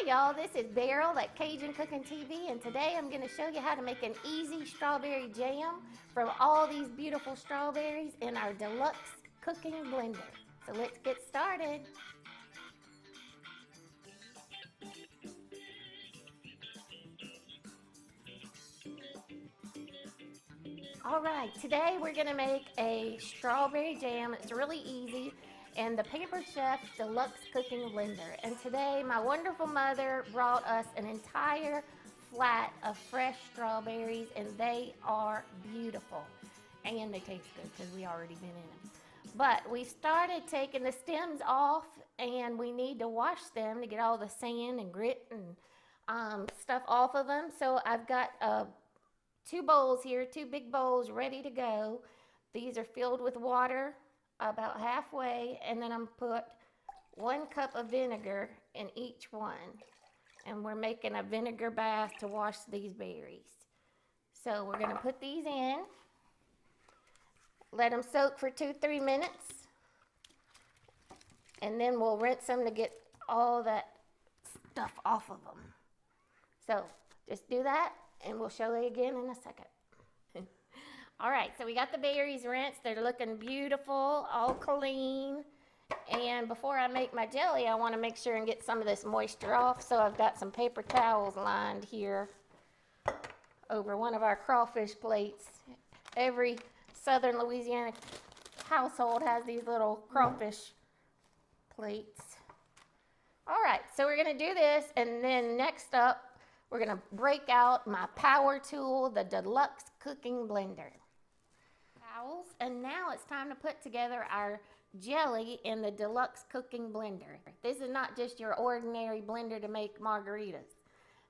Hi y'all, this is Beryl at Cajun Cooking TV, and today I'm going to show you how to make an easy strawberry jam from all these beautiful strawberries in our Deluxe cooking blender. So let's get started. All right, today we're going to make a strawberry jam. It's really easy in the Pampered Chef Deluxe Cooking Blender. And today my wonderful mother brought us an entire flat of fresh strawberries, and they are beautiful. And they taste good because we already been in them. But we started taking the stems off, and we need to wash them to get all the sand and grit and stuff off of them. So I've got two bowls here, two big bowls ready to go. These are filled with water about halfway, and then I'm put 1 cup of vinegar in each one. And we're making a vinegar bath to wash these berries. So we're gonna put these in, let them soak for 2-3 minutes, and then we'll rinse them to get all that stuff off of them. So just do that, and we'll show you again in a second. All right, so we got the berries rinsed. They're looking beautiful, all clean. And before I make my jelly, I want to make sure and get some of this moisture off. So I've got some paper towels lined here over one of our crawfish plates. Every southern Louisiana household has these little crawfish plates. All right, so we're going to do this, and then next up, we're going to break out my power tool, the Deluxe Cooking Blender. And now it's time to put together our jelly in the Deluxe Cooking Blender. This is not just your ordinary blender to make margaritas.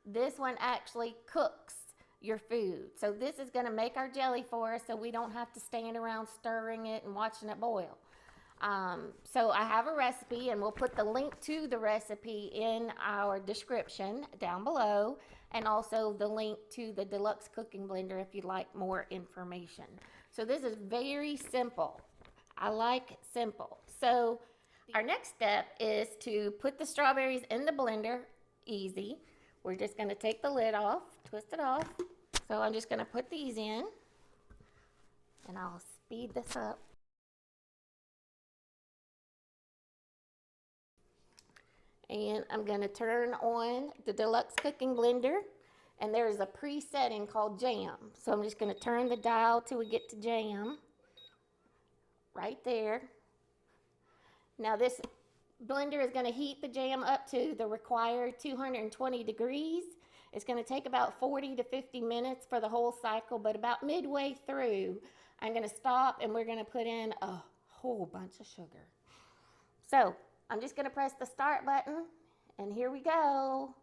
This one actually cooks your food. So this is going to make our jelly for us, so we don't have to stand around stirring it and watching it boil. So I have a recipe, and we'll put the link to the recipe in our description down below, and also the link to the Deluxe Cooking Blender if you'd like more information. So this is very simple. I like simple. So our next step is to put the strawberries in the blender. Easy. We're just going to take the lid off, twist it off. So I'm just going to put these in, and I'll speed this up. And I'm going to turn on the Deluxe Cooking Blender, and there is a pre-setting called Jam. So I'm just going to turn the dial till we get to Jam, right there. Now this blender is going to heat the jam up to the required 220 degrees. It's going to take about 40 to 50 minutes for the whole cycle, but about midway through, I'm going to stop, and we're going to put in a whole bunch of sugar. So I'm just going to press the start button, and here we go.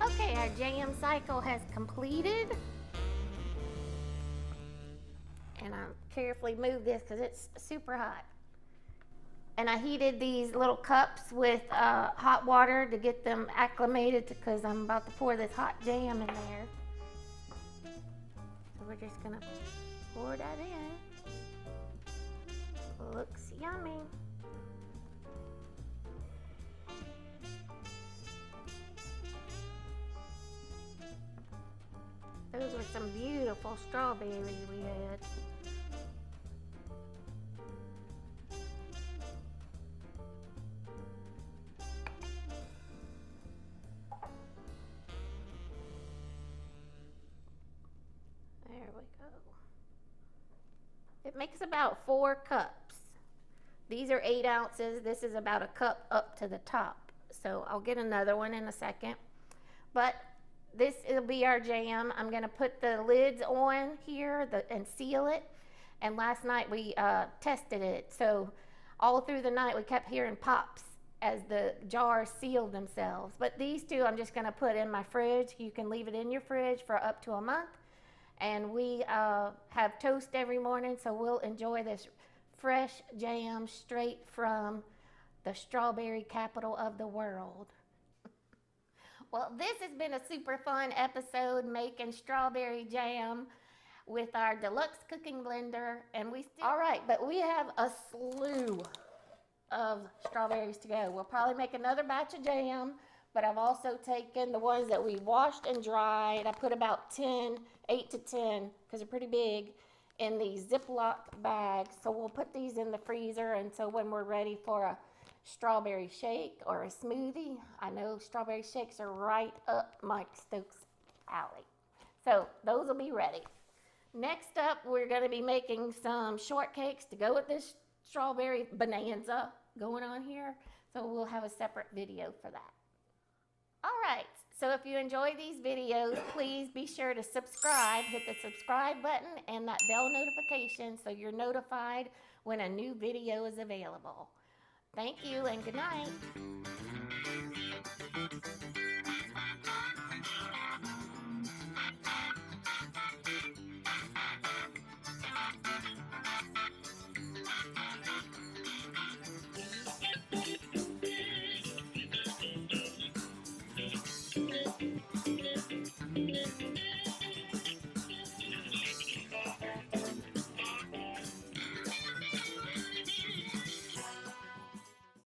Okay, our jam cycle has completed. And I'll carefully move this because it's super hot. And I heated these little cups with hot water to get them acclimated because I'm about to pour this hot jam in there. So we're just gonna pour that in. Looks yummy. Those were some beautiful strawberries we had. There we go. It makes about 4 cups. These are 8 ounces. This is about a cup up to the top. So I'll get another one in a second. But this will be our jam. I'm going to put the lids on here and seal it. And last night we tested it. So all through the night we kept hearing pops as the jars sealed themselves. But these two I'm just gonna put in my fridge. You can leave it in your fridge for up to a month. And we have toast every morning, so we'll enjoy this fresh jam straight from the strawberry capital of the world. Well, this has been a super fun episode making strawberry jam with our Deluxe cooking blender, and all right, but we have a slew of strawberries to go. We'll probably make another batch of jam, but I've also taken the ones that we washed and dried. I put about 8 to 10, because they're pretty big, in these Ziploc bags. So we'll put these in the freezer, and so when we're ready for a strawberry shake or a smoothie, I know strawberry shakes are right up Mike Stokes' alley. So those will be ready. Next up, we're going to be making some shortcakes to go with this strawberry bonanza going on here. So we'll have a separate video for that. All right, so if you enjoy these videos, please be sure to subscribe. Hit the subscribe button and that bell notification so you're notified when a new video is available. Thank you and good night.